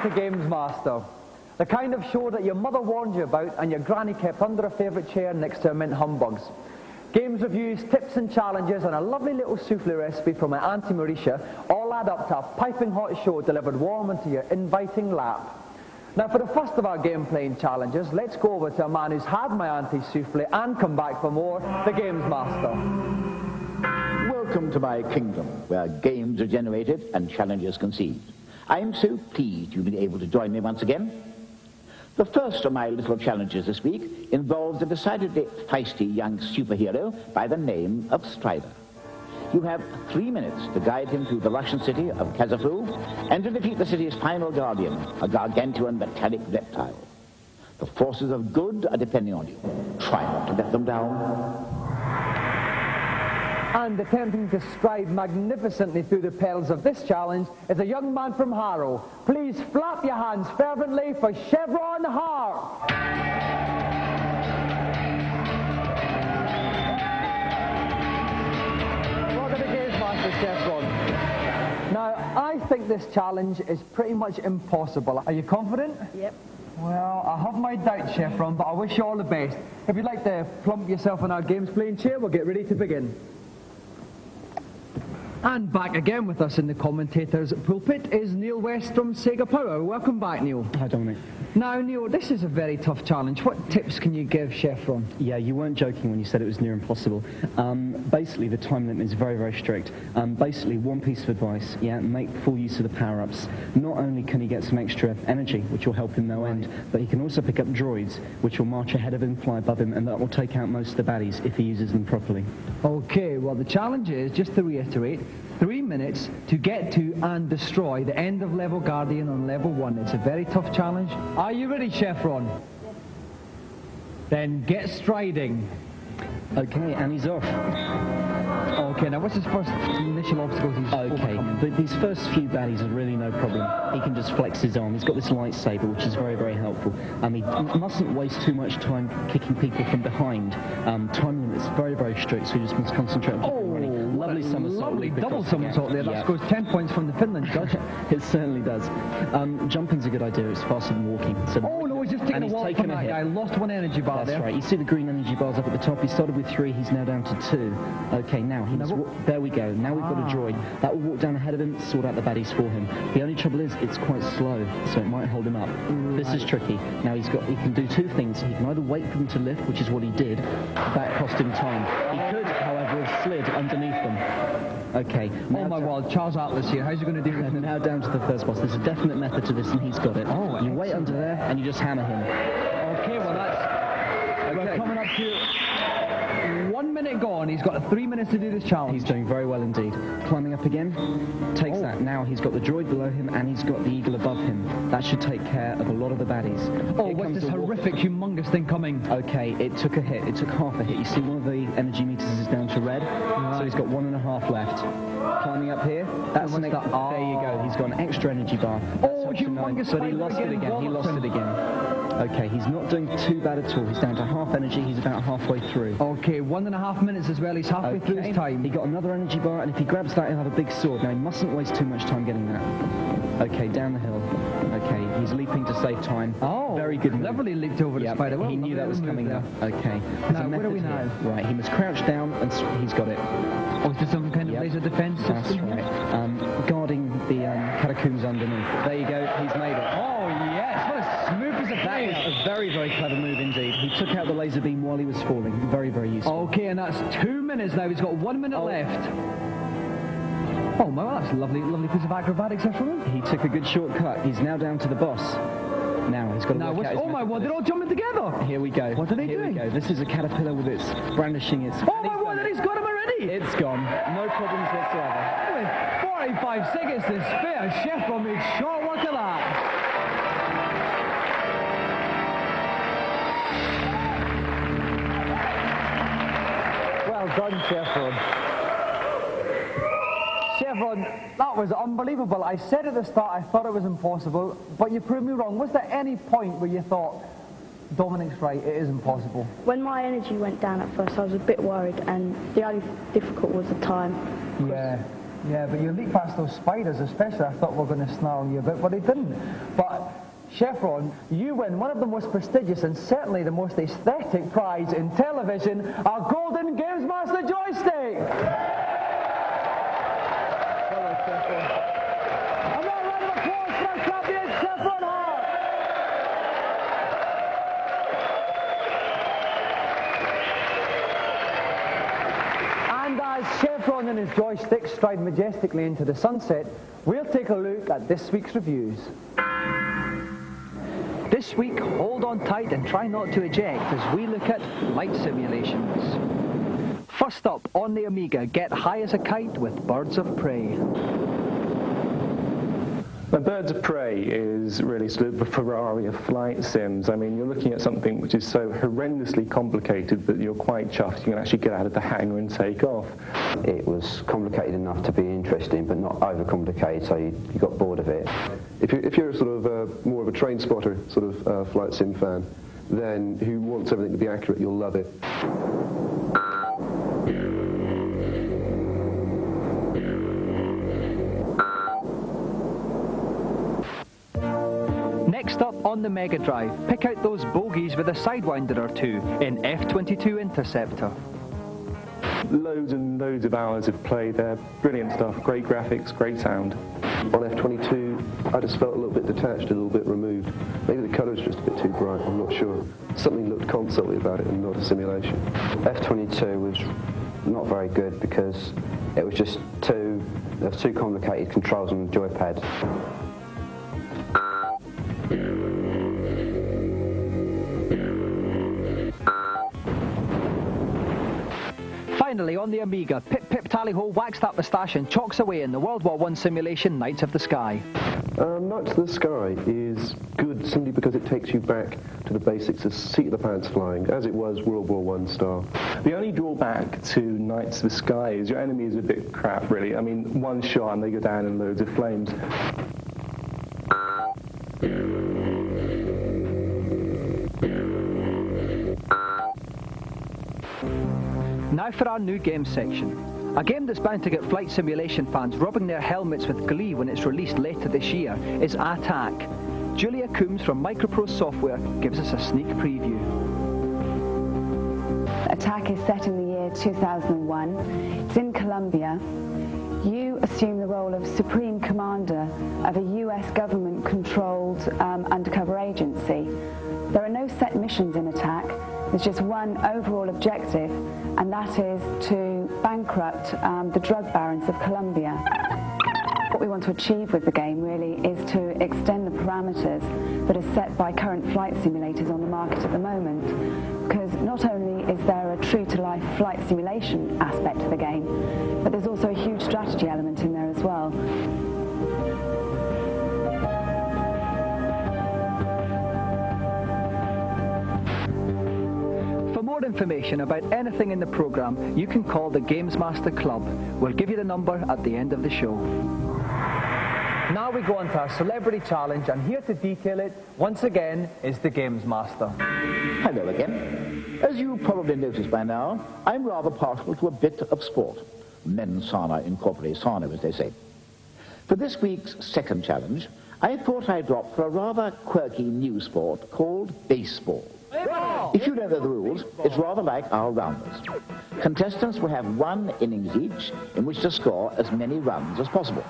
to Gamesmaster. The kind of show that your mother warned you about and your granny kept under a favourite chair next to her mint humbugs. Games reviews, tips and challenges and a lovely little souffle recipe from my Auntie Mauritia all add up to a piping hot show delivered warm into your inviting lap. Now for the first of our game playing challenges, let's go over to a man who's had my Auntie's souffle and come back for more, the Gamesmaster. Welcome to my kingdom, where games are generated and challenges conceived. I am so pleased you've been able to join me once again. The first of my little challenges this week involves a decidedly feisty young superhero by the name of Strider. You have 3 minutes to guide him through the Russian city of Kazafru and to defeat the city's final guardian, a gargantuan metallic reptile. The forces of good are depending on you. Try not to let them down. And attempting to stride magnificently through the perils of this challenge is a young man from Harrow. Please flap your hands fervently for Chevron Hart. Welcome to Gamesmaster, Chevron. Now, I think this challenge is pretty much impossible. Are you confident? Yep. Well, I have my doubts, Chevron, but I wish you all the best. If you'd like to plump yourself in our games playing chair, we'll get ready to begin. And back again with us in the commentator's pulpit is Neil West from Sega Power. Welcome back, Neil. Hi, Dominic. Now, Neil, this is a very tough challenge. What tips can you give Chevron? Yeah, you weren't joking when you said it was near impossible. Basically, the time limit is very, very strict. Basically, one piece of advice, make full use of the power-ups. Not only can he get some extra energy, which will help him no end, but he can also pick up droids, which will march ahead of him, fly above him, and that will take out most of the baddies if he uses them properly. Okay, well, the challenge is, just to reiterate, 3 minutes to get to and destroy the end of level Guardian on level 1. It's a very tough challenge. Are you ready, Chevron? Yes. Then get striding. Okay, and he's off. Okay, now what's his first initial obstacles he's overcoming? But these first few baddies are really no problem. He can just flex his arm. He's got this lightsaber, which is very, very helpful. He mustn't waste too much time kicking people from behind. Time limit's very, very strict, so he just must concentrate on keeping running. Lovely somersault. Lovely double somersault there. That scores 10 points from the Finland judge. It certainly does. Jumping's a good idea. It's faster than walking. So oh no, he's just taking a walk from that guy. Lost one energy bar there. That's right. You see the green energy bars up at the top. He started with 3. He's now down to 2. Okay, now there we go. Now we've got a droid. That will walk down ahead of him, sort out the baddies for him. The only trouble is it's quite slow, so it might hold him up. Right. This is tricky. Now he can do 2 things. He can either wait for them to lift, which is what he did. That cost him time. He could, however, have slid underneath them. Okay. Oh my word, Charles Atlas here. How's he going to do this? Now down to the first boss. There's a definite method to this, and he's got it. Oh, you wait under there, and you just hammer him. Okay, well we're coming up to 1 minute gone. He's got 3 minutes to do this challenge. He's doing very well indeed. Climbing up again. Takes that. Now he's got the droid below him, and he's got the eagle above him. That should take care of a lot of the baddies. Oh, what's this horrific, humongous thing coming? Okay, it took a hit. It took half a hit. You see one of the energy meters is down to red, so he's got 1.5 left. Climbing up here. That's there you go. He's got an extra energy bar. Oh, humongous! But he lost it again. He lost it again. Okay, he's not doing too bad at all. He's down to half energy. He's about halfway through. Okay, 1.5 minutes as well. He's halfway through his time. He got another energy bar, and if he grabs that, he'll have a big sword. Now, he mustn't waste too much time getting that. Okay, down the hill. Okay, he's leaping to save time. Oh, very good move. Cleverly leaped over the spider. He knew that was coming up. Okay. Now, where are we now? Right, he must crouch down, and he's got it. Oh, is there some kind of laser defense system? That's right. Guarding the catacombs underneath. There you go. He's made it. Oh, yes. What a smooth as a plane. That is a very, very clever move indeed. He took out the laser beam while he was falling. Very, very useful. Okay, and that's 2 minutes now. He's got 1 minute left. Oh, well, that's a lovely piece of acrobatics there from him. He took a good shortcut. He's now down to the boss. Now he's got to work out his my word, they're all jumping together. Here we go. What are they doing? Here we go. This is a caterpillar with its brandishing its... Oh my word, he's got him already. It's gone. No problems whatsoever. With 45 seconds to spare, Chevron made short work of that. Well done, Chevron. Chevron, that was unbelievable. I said at the start I thought it was impossible, but you proved me wrong. Was there any point where you thought, Dominic's right, it is impossible? When my energy went down at first, I was a bit worried, and the only difficult was the time. Yeah. Yeah, but you leap past those spiders especially. I thought we were going to snarl you a bit, but they didn't. But Chevron, you win one of the most prestigious and certainly the most aesthetic prize in television, our golden Gamesmaster joystick! Hello, Chevron. Another round of applause for our champion, Chevron Hart! And as Chevron and his joystick stride majestically into the sunset, we'll take a look at this week's reviews. This week, hold on tight and try not to eject as we look at flight simulations. First up, on the Amiga, get high as a kite with Birds of Prey. Now, Birds of Prey is really sort of the Ferrari of flight sims. I mean, you're looking at something which is so horrendously complicated that you're quite chuffed you can actually get out of the hangar and take off. It was complicated enough to be interesting, but not overcomplicated, so you got bored of it. If you're sort of more of a train spotter sort of flight sim fan, then who wants everything to be accurate, you'll love it. Next up on the Mega Drive, pick out those bogies with a Sidewinder or two in F-22 Interceptor. Loads and loads of hours of play there. Brilliant stuff, great graphics, great sound. On F-22, I just felt a little bit detached, a little bit removed. Maybe the colour's just a bit too bright, I'm not sure. Something looked console-y about it and not a simulation. F-22 was not very good because it was just too complicated controls on the joypad. Finally, on the Amiga, Pip Pip Tally-Ho whacks that moustache and chalks away in the World War I simulation Knights of the Sky. Knights of the Sky is good simply because it takes you back to the basics of seat-of-the-pants flying, as it was World War I style. The only drawback to Knights of the Sky is your enemy is a bit crap, really. I mean, one shot and they go down in loads of flames. Now for our new game section. A game that's bound to get flight simulation fans rubbing their helmets with glee when it's released later this year is Attack. Julia Coombs from Microprose Software gives us a sneak preview. Attack is set in the year 2001. It's in Colombia. You assume the role of Supreme Commander of a US government-controlled undercover agency. There are no set missions in Attack. There's just one overall objective, and that is to bankrupt the drug barons of Colombia. What we want to achieve with the game really is to extend the parameters that are set by current flight simulators on the market at the moment, because not only is there a true-to-life flight simulation aspect to the game, but there's also a huge strategy element in there as well. For more information about anything in the programme, you can call the Gamesmaster Club. We'll give you the number at the end of the show. Now we go on to our Celebrity Challenge, and here to detail it, once again, is the Gamesmaster. Hello again. As you probably noticed by now, I'm rather partial to a bit of sport. Mens sana in corpore sano, as they say. For this week's second challenge, I thought I'd opt for a rather quirky new sport called baseball. If you don't know the rules, it's rather like our rounders. Contestants will have one innings each in which to score as many runs as possible.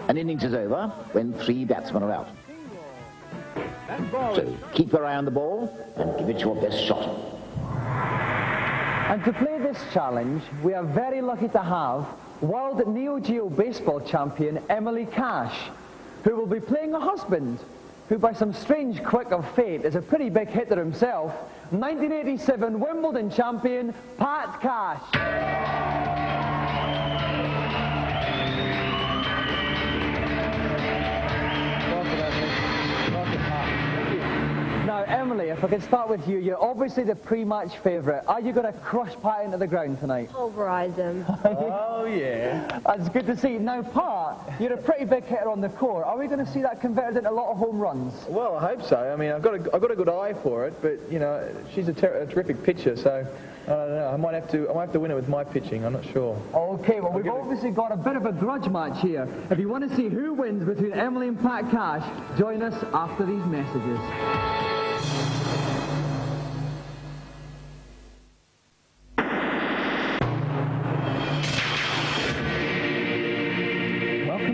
An innings is over when 3 batsmen are out. So keep your eye on the ball and give it your best shot. And to play this challenge, we are very lucky to have World Neo Geo Baseball Champion Emily Cash, who will be playing a husband, who by some strange quirk of fate is a pretty big hitter himself, 1987 Wimbledon champion, Pat Cash. Now, Emily, if I could start with you, you're obviously the pre-match favourite. Are you going to crush Pat into the ground tonight? Pulverise him. Oh, yeah. That's good to see. Now, Pat, you're a pretty big hitter on the court. Are we going to see that converted into a lot of home runs? Well, I hope so. I mean, I've got a good eye for it, but, you know, she's a terrific pitcher, so I might have to win it with my pitching. I'm not sure. Okay, well, we've obviously got a bit of a grudge match here. If you want to see who wins between Emily and Pat Cash, join us after these messages.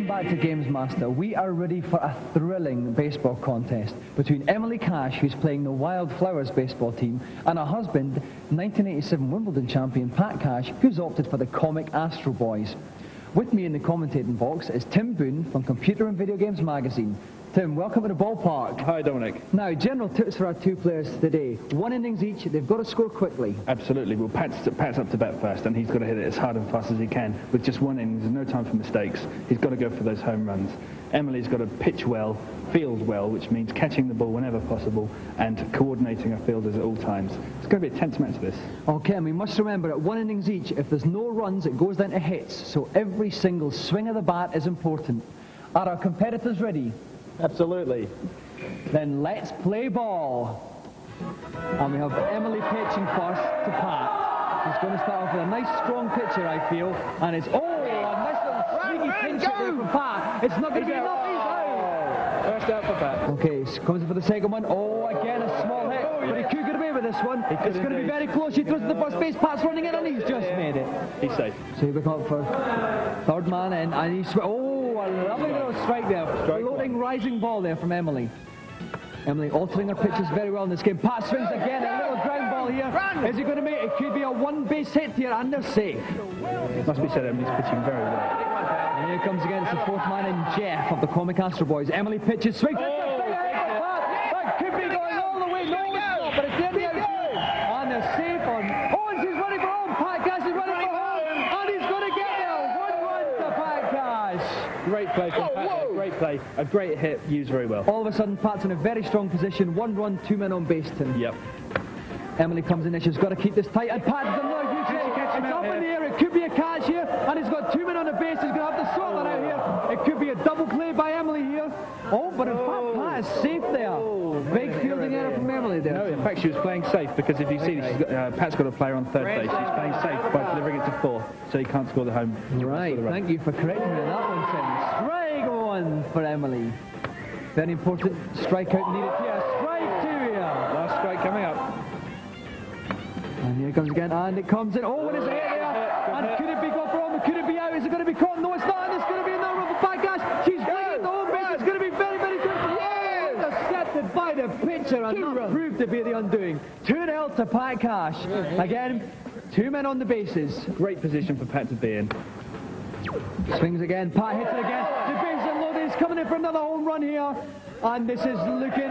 Back to Gamesmaster. We are ready for a thrilling baseball contest between Emily Cash, who's playing the Wildflowers baseball team, and her husband, 1987 Wimbledon champion Pat Cash, who's opted for the comic Astro Boys. With me in the commentating box is Tim Boone from Computer and Video Games Magazine. Tim, welcome to the ballpark. Hi, Dominic. Now, general tips for our two players today. 1 innings each, they've got to score quickly. Absolutely. Well, Pat's up to bat first, and he's got to hit it as hard and fast as he can. With just 1 inning, there's no time for mistakes. He's got to go for those home runs. Emily's got to pitch well, field well, which means catching the ball whenever possible and coordinating her fielders at all times. It's going to be a tense match, this. Okay, and we must remember at 1 innings each, if there's no runs, it goes down to hits. So every single swing of the bat is important. Are our competitors ready? Absolutely. Then let's play ball. And we have Emily pitching first to Pat. He's going to start off with a nice strong pitcher, I feel. And it's, a nice little sneaky pinch there from Pat. It's not going to be enough. He's out. First out for Pat. Okay, so comes in for the second one. Again, a small hit. But he could get away with this one. It's going to be very close. He throws to the first base. Pat's running in, and he's just made it. He's safe. So he come up for third man in, and he's... a lovely little strike there. Floating, rising ball there from Emily. Emily altering her pitches very well in this game. Pat swings again, a little ground ball here. Is he going to make it? It could be a one-base hit here, and they're safe. Must be said, Emily's pitching very well. And here comes again, it's the fourth man in, Jeff of the Comic Astro Boys. Emily pitches, swings. That could be going all the way. No, it's not, but it's in the outfield. And they're safe on. And he's running for home. Pat Cash is running for home. And he's going to get there. 1-1 to Pat Cash. Great play from Pat. Great play. A great hit, used very well. All of a sudden, Pat's in a very strong position. 1 run, 2 men on base, Tim. Yep. Emily comes in there. She's got to keep this tight. And Pat's another huge hit. It's up in the air. It could be a catch here. And he's got 2 men on the base. He's going to have to sort that out here. It could be a double play by Emily here. But in fact, Pat is safe there. Big fielding error from Emily there. No, in fact, she was playing safe because if you see, Pat's got a player on third base. She's playing safe by delivering it to 4, so he can't score the home. Right, thank you for correcting me on that one, Tim. Strike 1 for Emily. Very important strikeout needed here. Strike 2 here. Last strike coming up. And here it comes again, and it comes in. What is it here? And could it be gone for home? Could it be out? Is it going to be caught? No, it's not. And it's going to be another run for Pat Cash. She's playing at the home base. It's going to be very, very good. Intercepted by the pitcher and not proved to be the undoing. 2-0 to Pat Cash. Again, 2 men on the bases. Great position for Pat to be in. Swings again. Pat hits it again. The bases are loaded. He's coming in for another home run here. And this is looking...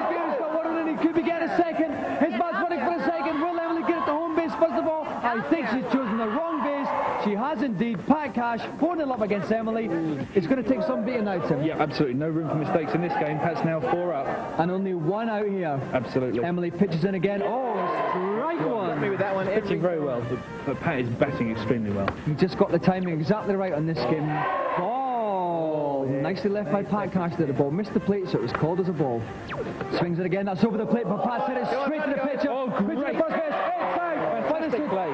He's got 1 run and he could be getting a second. His man's running for a second. Will Emily get it to home base first of all? I think she's chosen the wrong base. She has indeed. Pat Cash 4-0 up against Emily. It's going to take some beating out, Tim. Yeah, absolutely. No room for mistakes in this game. Pat's now 4 up. And only 1 out here. Absolutely. Emily pitches in again. Strike 1. Me with that one. Pitching very well, but Pat is batting extremely well. He just got the timing exactly right on this game. Nicely left by Pat Cash there. The ball missed the plate, so it was called as a ball. Swings it again. That's over the plate, but Pat hit it straight to the pitcher. Great. First base. It's out. Fantastic play.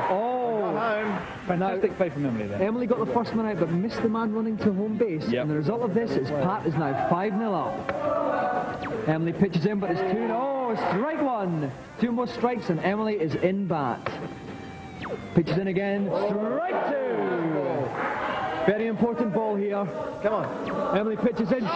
Fantastic play from Emily there. Emily got the first man out, but missed the man running to home base. Yep. And the result of this is Pat is now 5-0 up. Emily pitches in, but it's 2-0. Strike 1. 2 more strikes, and Emily is in bat. Pitches in again. Strike 2. Very important ball here. Come on. Emily pitches in. But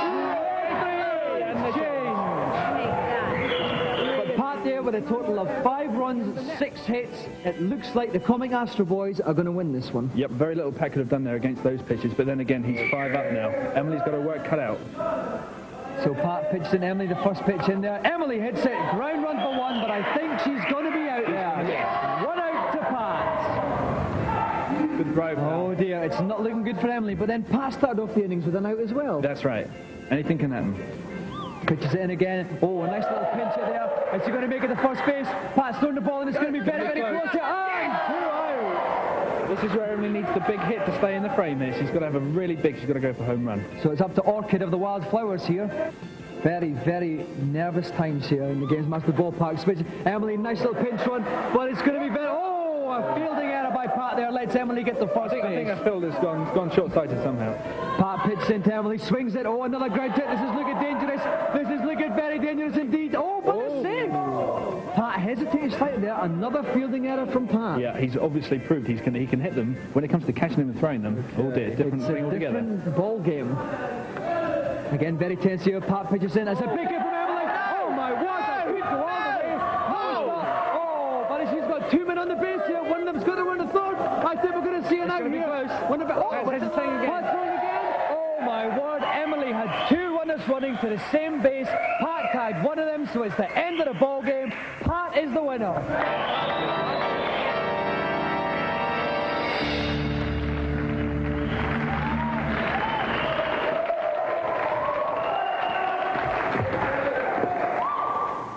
Pat there with a total of 5 runs, 6 hits. It looks like the Comic Astro Boys are going to win this one. Yep, very little Pat could have done there against those pitches, but then again, he's 5 up now. Emily's got her work cut out. So Pat pitches in Emily, the first pitch in there. Emily hits it. Ground run for 1, but I think she's going to be out there. 1 out to Pat. Good drive. Oh dear, it's not looking good for Emily, but then Pat started off the innings with an out as well. That's right. Anything can happen. Pitches it in again. A nice little pinch there. Is he going to make it to first base? Pat's throwing the ball, and it's going to be very, very close here. And 2 out. This is where Emily needs the big hit to stay in the frame here. She's got to have a really big, she's got to go for home run. So it's up to Orchid of the Wildflowers here. Very, very nervous times here in the Gamesmaster ballpark. Emily, nice little pinch one, but it's going to be very... Oh, a fielding error by Pat there. Lets Emily get the first base. I think that field has gone short-sighted somehow. Pat pitches into Emily, swings it. Oh, another ground hit. This is looking dangerous. This is looking very dangerous indeed. Oh, but a save. Pat hesitated slightly there. Another fielding error from Pat. Yeah, he's obviously proved he can hit them. When it comes to catching them and throwing them, oh dear, different thing altogether. Different ball game. Again, very tense here. Pat pitches in. It's a big hit from Emily. Oh my word, that could go all the way. Oh, but she's got 2 men on the base here. One of them's going to run the third. I think we're going to see it out here. Pat's throwing again. Oh my word, Emily had 2 runners running to the same base. Pat tagged one of them, so it's the end of the ball game. Pat is the winner.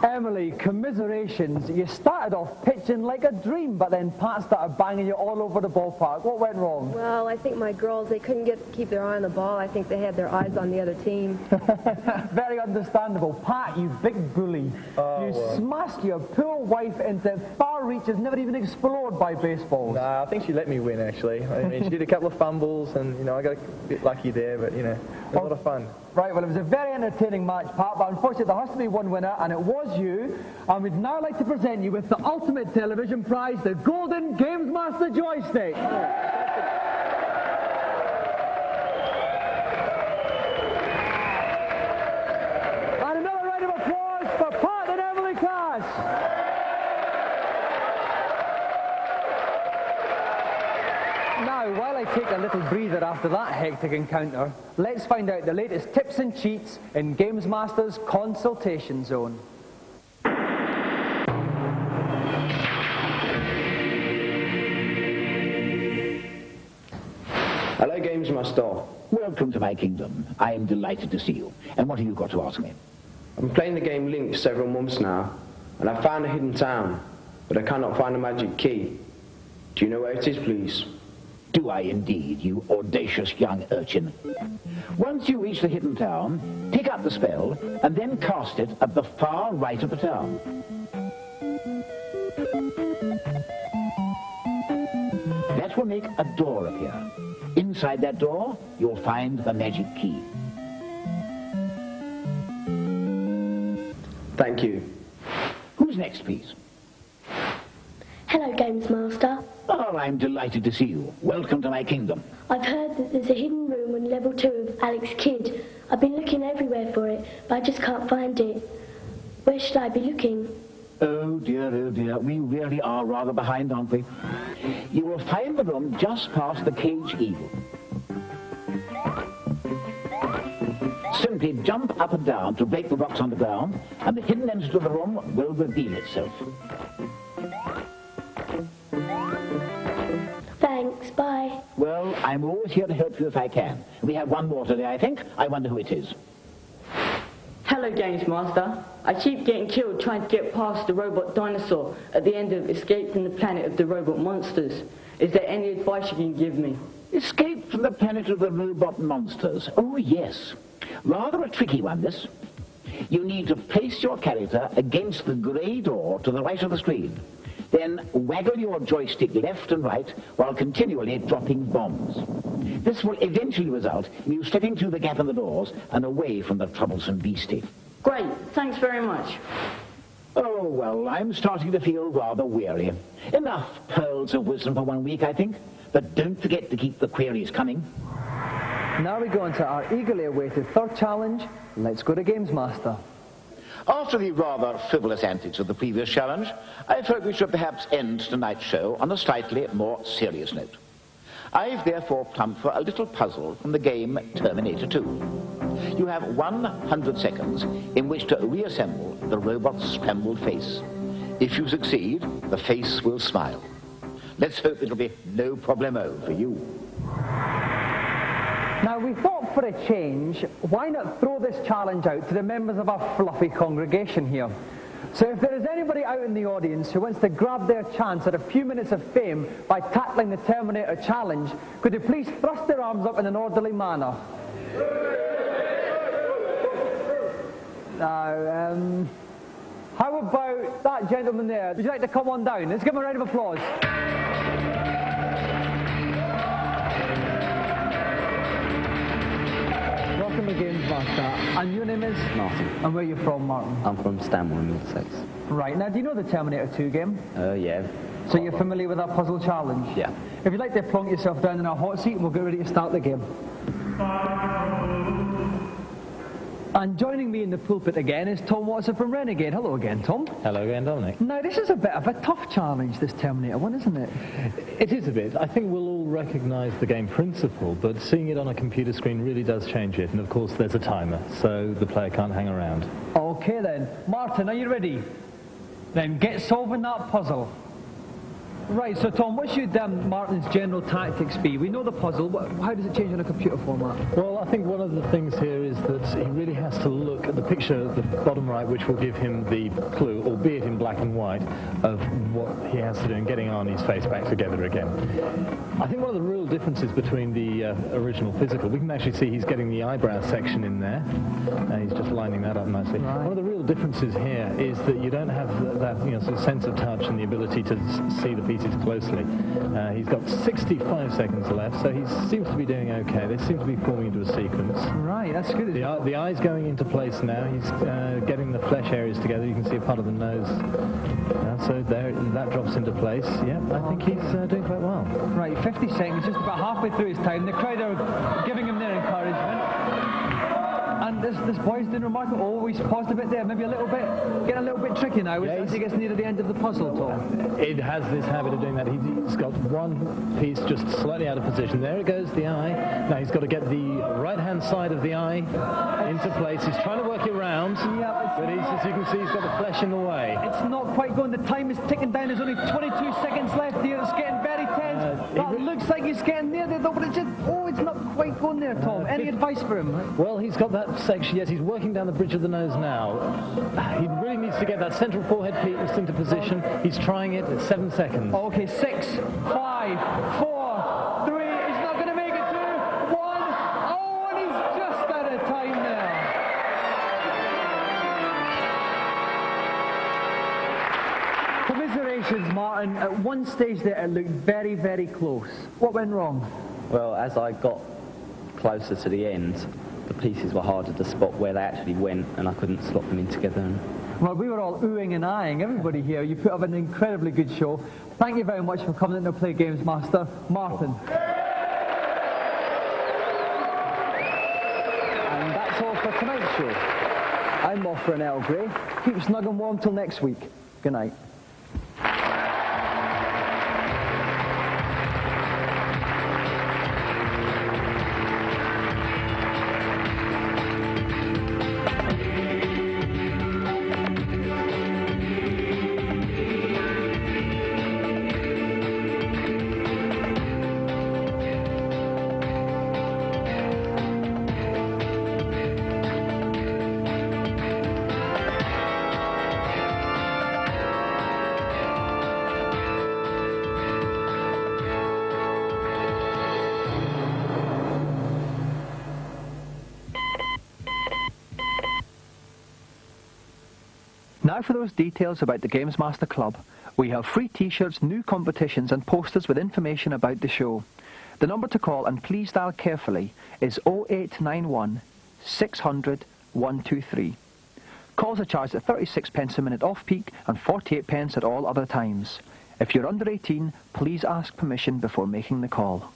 Emily, commiserations. You started off pitching like a dream, but then Pat started banging you all over the ballpark. What went wrong? Well, I think my girls, they couldn't keep their eye on the ball. I think they had their eyes on the other team. Very understandable. Pat, you big bully. Smashed your poor wife into far reaches never even explored by baseballs. Nah, I think she let me win, actually. I mean, she did a couple of fumbles, and, you know, I got a bit lucky there, but, you know, it was a lot of fun. Right, well, it was a very entertaining match, Pat, but unfortunately there has to be one winner, and it was you. And we'd now like to present you with the ultimate television prize, the Golden Gamesmaster joystick. And another round of applause for Pat and Emily Cash. Now, while I take a little breather after that hectic encounter, let's find out the latest tips and cheats in Gamesmaster's consultation zone. Hello, Gamesmaster. Welcome to my kingdom. I am delighted to see you. And what have you got to ask me? I'm playing the game Link for several months now, and I've found a hidden town, but I cannot find a magic key. Do you know where it is, please? Do I indeed, you audacious young urchin? Once you reach the hidden town, pick up the spell, and then cast it at the far right of the town. That will make a door appear. Inside that door, you'll find the magic key. Thank you. Who's next, please? Hello, Gamesmaster. Oh, I'm delighted to see you. Welcome to my kingdom. I've heard that there's a hidden room on level 2 of Alex Kidd. I've been looking everywhere for it, but I just can't find it. Where should I be looking? Oh dear, we really are rather behind, aren't we? You will find the room just past the cage eagle. Simply jump up and down to break the rocks on the ground, and the hidden entrance to the room will reveal itself. Thanks, bye. Well, I'm always here to help you if I can. We have one more today, I think. I wonder who it is. Hello, Gamesmaster. I keep getting killed trying to get past the robot dinosaur at the end of Escape from the Planet of the Robot Monsters. Is there any advice you can give me? Escape from the Planet of the Robot Monsters? Oh, yes. Rather a tricky one, this. You need to place your character against the grey door to the right of the screen. Then waggle your joystick left and right while continually dropping bombs. This will eventually result in you slipping through the gap in the doors and away from the troublesome beastie. Great, thanks very much. Oh, well, I'm starting to feel rather weary. Enough pearls of wisdom for 1 week, I think. But don't forget to keep the queries coming. Now we go into our eagerly awaited third challenge. Let's go to Gamesmaster. After the rather frivolous antics of the previous challenge, I thought we should perhaps end tonight's show on a slightly more serious note. I've therefore come for a little puzzle from the game Terminator 2. You have 100 seconds in which to reassemble the robot's scrambled face. If you succeed, the face will smile. Let's hope it'll be no problemo for you. Now, we thought for a change, why not throw this challenge out to the members of our fluffy congregation here? So if there is anybody out in the audience who wants to grab their chance at a few minutes of fame by tackling the Terminator challenge, could you please thrust their arms up in an orderly manner? Now, how about that gentleman there? Would you like to come on down? Let's give him a round of applause. Welcome to Gamesmaster. And your name is? Martin. And where are you from, Martin? I'm from Stanmore in Essex. Right, now do you know the Terminator 2 game? Yeah. So you're familiar with our puzzle challenge? Yeah. If you'd like to plonk yourself down in our hot seat, we'll get ready to start the game. And joining me in the pulpit again is Tom Watson from Renegade. Hello again, Tom. Hello again, Dominic. Now, this is a bit of a tough challenge, this Terminator one, isn't it? It is a bit. I think we'll all recognise the game principle, but seeing it on a computer screen really does change it. And of course, there's a timer, so the player can't hang around. Okay then. Martin, are you ready? Then get solving that puzzle. Right, so Tom, what should Martin's general tactics be? We know the puzzle, but how does it change in a computer format? Well, I think one of the things here is that he really has to look at the picture at the bottom right, which will give him the clue, albeit in black and white, of what he has to do in getting Arnie's face back together again. I think one of the real differences between the original physical, we can actually see he's getting the eyebrow section in there. He's just lining that up nicely. Right. One of the real differences here is that you don't have that sort of sense of touch and the ability to see the pieces closely. He's got 65 seconds left, so he seems to be doing okay. They seem to be forming into a sequence. Right, that's good. The eye's going into place now. He's getting the flesh areas together. You can see a part of the nose. So there, that drops into place. Yeah, I think he's doing quite well. Right, 50 seconds, just about halfway through his time. The crowd are giving him their encouragement. And this boy's doing remarkable. Oh, he's paused a bit there, maybe a little bit, getting a little bit tricky now as he gets near to the end of the puzzle, Tom. It has this habit of doing that. He's got one piece just slightly out of position. There it goes, the eye. Now he's got to get the right-hand side of the eye into place. He's trying to work it round, but as you can see, he's got the flesh in the way. It's not quite going. The time is ticking down. There's only 22 seconds left here. It's getting very tense. That looks like he's getting near there, though, but it's just, it's not quite going there, Tom. Any advice for him? Well, he's got that section. Yes, he's working down the bridge of the nose now. He really needs to get that central forehead piece into position. He's trying it at 7 seconds. Okay, 6, 5, 4, 3. He's not going to make it. 2, 1. Oh, and he's just out of time there. Commiserations, Martin. At one stage there, it looked very, very close. What went wrong? Well, as I got closer to the end, the pieces were harder to spot where they actually went, and I couldn't slot them in together. Well, we were all oohing and eyeing, everybody here. You put up an incredibly good show. Thank you very much for coming in to play Gamesmaster. Martin. And that's all for tonight's show. I'm off for an Earl Grey. Keep snug and warm till next week. Good night. Now for those details about the Gamesmaster Club. We have free t-shirts, new competitions and posters with information about the show. The number to call, and please dial carefully, is 0891 600 123. Calls are charged at 36 pence a minute off-peak and 48 pence at all other times. If you're under 18, please ask permission before making the call.